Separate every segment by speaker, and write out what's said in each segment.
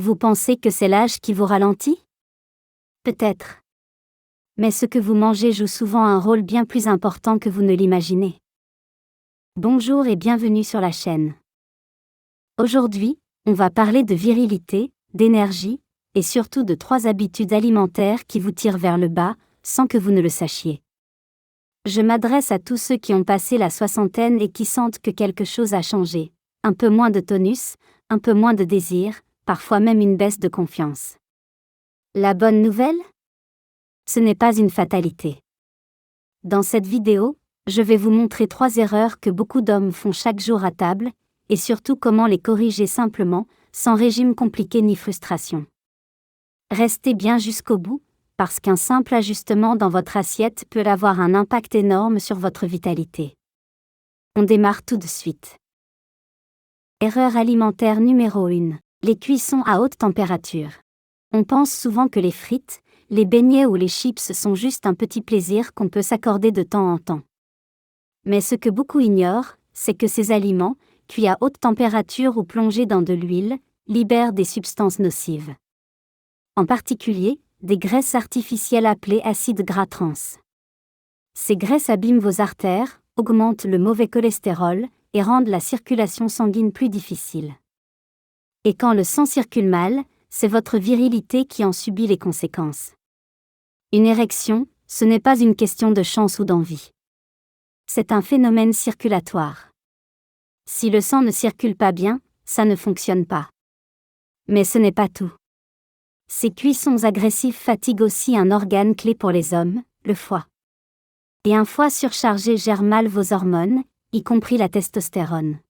Speaker 1: Vous pensez que c'est l'âge qui vous ralentit? Peut-être. Mais ce que vous mangez joue souvent un rôle bien plus important que vous ne l'imaginez. Bonjour et bienvenue sur la chaîne. Aujourd'hui, on va parler de virilité, d'énergie, et surtout de 3 habitudes alimentaires qui vous tirent vers le bas, sans que vous ne le sachiez. Je m'adresse à tous ceux qui ont passé la soixantaine et qui sentent que quelque chose a changé. Un peu moins de tonus, un peu moins de désir, parfois même une baisse de confiance. La bonne nouvelle? Ce n'est pas une fatalité. Dans cette vidéo, je vais vous montrer 3 erreurs que beaucoup d'hommes font chaque jour à table, et surtout comment les corriger simplement, sans régime compliqué ni frustration. Restez bien jusqu'au bout, parce qu'un simple ajustement dans votre assiette peut avoir un impact énorme sur votre vitalité. On démarre tout de suite. Erreur alimentaire numéro 1. Les cuissons à haute température. On pense souvent que les frites, les beignets ou les chips sont juste un petit plaisir qu'on peut s'accorder de temps en temps. Mais ce que beaucoup ignorent, c'est que ces aliments, cuits à haute température ou plongés dans de l'huile, libèrent des substances nocives. En particulier, des graisses artificielles appelées acides gras trans. Ces graisses abîment vos artères, augmentent le mauvais cholestérol et rendent la circulation sanguine plus difficile. Et quand le sang circule mal, c'est votre virilité qui en subit les conséquences. Une érection, ce n'est pas une question de chance ou d'envie. C'est un phénomène circulatoire. Si le sang ne circule pas bien, ça ne fonctionne pas. Mais ce n'est pas tout. Ces cuissons agressifs fatiguent aussi un organe clé pour les hommes, le foie. Et un foie surchargé gère mal vos hormones, y compris la testostérone.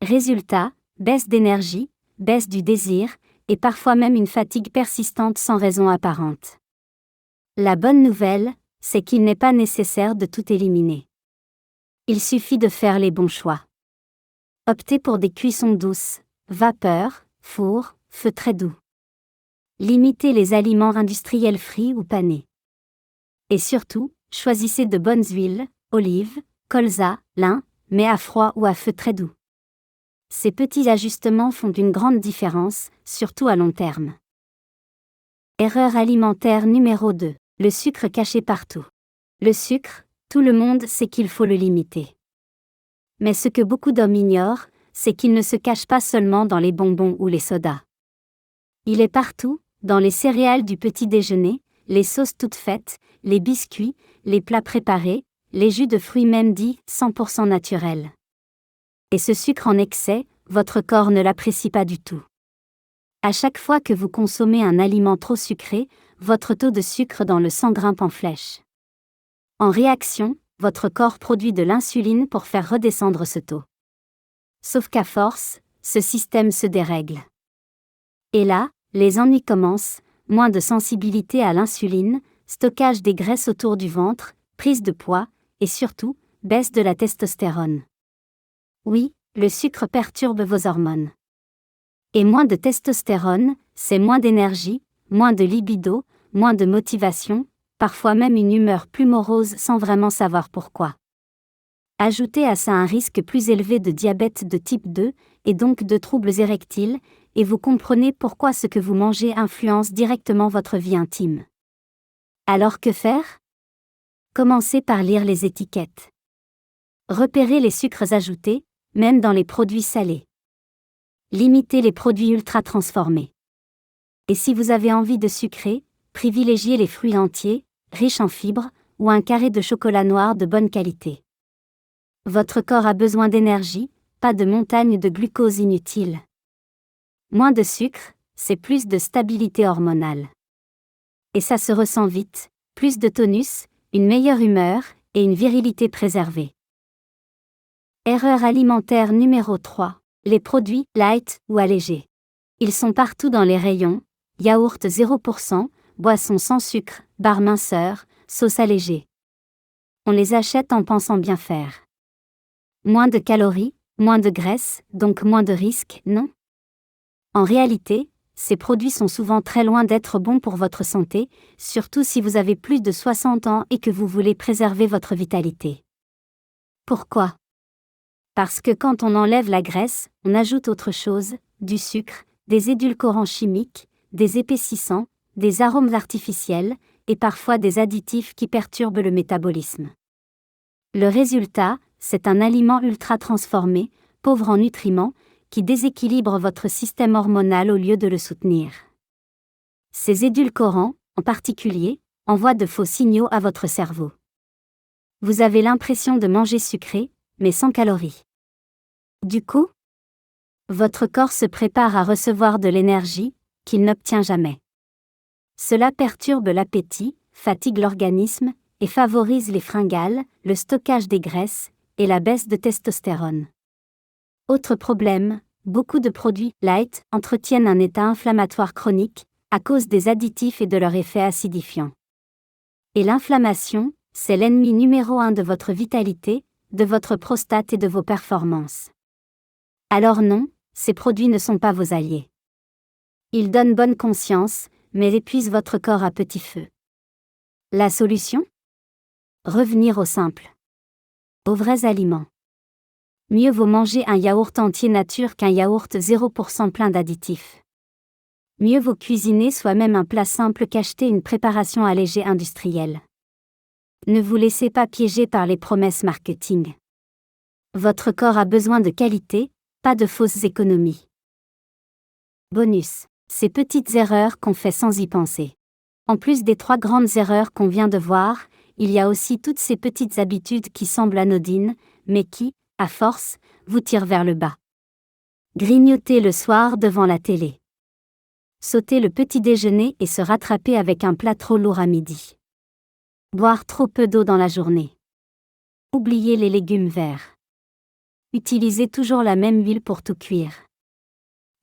Speaker 1: Résultat, baisse d'énergie, baisse du désir, et parfois même une fatigue persistante sans raison apparente. La bonne nouvelle, c'est qu'il n'est pas nécessaire de tout éliminer. Il suffit de faire les bons choix. Optez pour des cuissons douces, vapeur, four, feu très doux. Limitez les aliments industriels frits ou panés. Et surtout, choisissez de bonnes huiles, olives, colza, lin, mais à froid ou à feu très doux. Ces petits ajustements font une grande différence, surtout à long terme. Erreur alimentaire numéro 2. Le sucre caché partout. Le sucre, tout le monde sait qu'il faut le limiter. Mais ce que beaucoup d'hommes ignorent, c'est qu'il ne se cache pas seulement dans les bonbons ou les sodas. Il est partout, dans les céréales du petit déjeuner, les sauces toutes faites, les biscuits, les plats préparés, les jus de fruits même dits 100% naturels. Et ce sucre en excès, votre corps ne l'apprécie pas du tout. À chaque fois que vous consommez un aliment trop sucré, votre taux de sucre dans le sang grimpe en flèche. En réaction, votre corps produit de l'insuline pour faire redescendre ce taux. Sauf qu'à force, ce système se dérègle. Et là, les ennuis commencent, moins de sensibilité à l'insuline, stockage des graisses autour du ventre, prise de poids, et surtout, baisse de la testostérone. Oui, le sucre perturbe vos hormones. Et moins de testostérone, c'est moins d'énergie, moins de libido, moins de motivation, parfois même une humeur plus morose sans vraiment savoir pourquoi. Ajoutez à ça un risque plus élevé de diabète de type 2, et donc de troubles érectiles, et vous comprenez pourquoi ce que vous mangez influence directement votre vie intime. Alors que faire? Commencez par lire les étiquettes. Repérez les sucres ajoutés, même dans les produits salés. Limitez les produits ultra transformés. Et si vous avez envie de sucrer, privilégiez les fruits entiers, riches en fibres, ou un carré de chocolat noir de bonne qualité. Votre corps a besoin d'énergie, pas de montagnes de glucose inutiles. Moins de sucre, c'est plus de stabilité hormonale. Et ça se ressent vite, plus de tonus, une meilleure humeur, et une virilité préservée. Erreur alimentaire numéro 3. Les produits light ou allégés. Ils sont partout dans les rayons, yaourt 0%, boissons sans sucre, barres minceur, sauce allégée. On les achète en pensant bien faire. Moins de calories, moins de graisse, donc moins de risques, non? En réalité, ces produits sont souvent très loin d'être bons pour votre santé, surtout si vous avez plus de 60 ans et que vous voulez préserver votre vitalité. Pourquoi? Parce que quand on enlève la graisse, on ajoute autre chose, du sucre, des édulcorants chimiques, des épaississants, des arômes artificiels, et parfois des additifs qui perturbent le métabolisme. Le résultat, c'est un aliment ultra transformé, pauvre en nutriments, qui déséquilibre votre système hormonal au lieu de le soutenir. Ces édulcorants, en particulier, envoient de faux signaux à votre cerveau. Vous avez l'impression de manger sucré, mais sans calories. Du coup, votre corps se prépare à recevoir de l'énergie, qu'il n'obtient jamais. Cela perturbe l'appétit, fatigue l'organisme, et favorise les fringales, le stockage des graisses, et la baisse de testostérone. Autre problème, beaucoup de produits light entretiennent un état inflammatoire chronique, à cause des additifs et de leur effet acidifiant. Et l'inflammation, c'est l'ennemi numéro 1 de votre vitalité, de votre prostate et de vos performances. Alors non, ces produits ne sont pas vos alliés. Ils donnent bonne conscience, mais épuisent votre corps à petit feu. La solution ? Revenir au simple. Aux vrais aliments. Mieux vaut manger un yaourt entier nature qu'un yaourt 0% plein d'additifs. Mieux vaut cuisiner soi-même un plat simple qu'acheter une préparation allégée industrielle. Ne vous laissez pas piéger par les promesses marketing. Votre corps a besoin de qualité, pas de fausses économies. Bonus. Ces petites erreurs qu'on fait sans y penser. En plus des 3 grandes erreurs qu'on vient de voir, il y a aussi toutes ces petites habitudes qui semblent anodines, mais qui, à force, vous tirent vers le bas. Grignoter le soir devant la télé. Sauter le petit déjeuner et se rattraper avec un plat trop lourd à midi. Boire trop peu d'eau dans la journée. Oublier les légumes verts. Utiliser toujours la même huile pour tout cuire.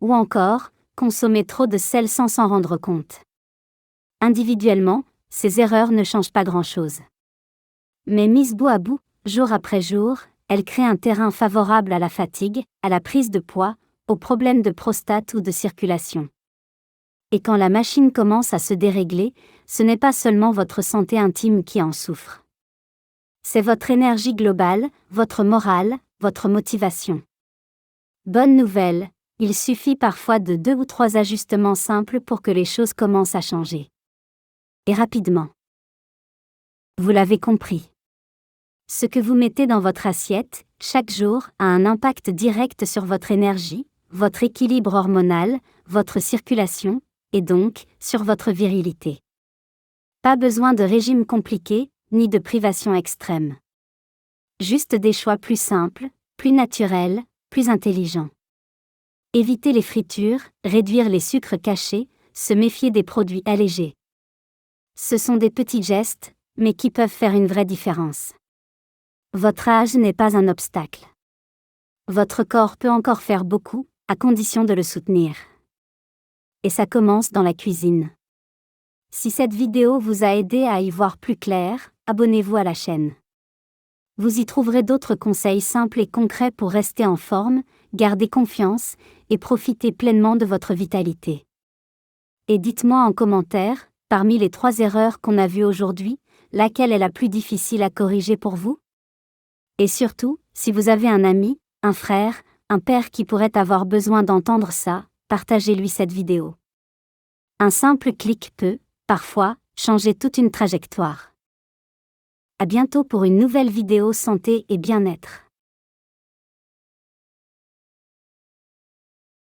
Speaker 1: Ou encore, consommer trop de sel sans s'en rendre compte. Individuellement, ces erreurs ne changent pas grand-chose. Mais mises bout à bout, jour après jour, elles créent un terrain favorable à la fatigue, à la prise de poids, aux problèmes de prostate ou de circulation. Et quand la machine commence à se dérégler, ce n'est pas seulement votre santé intime qui en souffre. C'est votre énergie globale, votre morale, votre motivation. Bonne nouvelle, il suffit parfois de 2 ou 3 ajustements simples pour que les choses commencent à changer. Et rapidement. Vous l'avez compris. Ce que vous mettez dans votre assiette, chaque jour, a un impact direct sur votre énergie, votre équilibre hormonal, votre circulation, et donc, sur votre virilité. Pas besoin de régime compliqué, ni de privation extrême. Juste des choix plus simples, plus naturels, plus intelligents. Éviter les fritures, réduire les sucres cachés, se méfier des produits allégés. Ce sont des petits gestes, mais qui peuvent faire une vraie différence. Votre âge n'est pas un obstacle. Votre corps peut encore faire beaucoup, à condition de le soutenir. Et ça commence dans la cuisine. Si cette vidéo vous a aidé à y voir plus clair, abonnez-vous à la chaîne. Vous y trouverez d'autres conseils simples et concrets pour rester en forme, garder confiance, et profiter pleinement de votre vitalité. Et dites-moi en commentaire, parmi les 3 erreurs qu'on a vues aujourd'hui, laquelle est la plus difficile à corriger pour vous ? Et surtout, si vous avez un ami, un frère, un père qui pourrait avoir besoin d'entendre ça, partagez-lui cette vidéo. Un simple clic peut, parfois, changer toute une trajectoire. À bientôt pour une nouvelle vidéo santé et bien-être.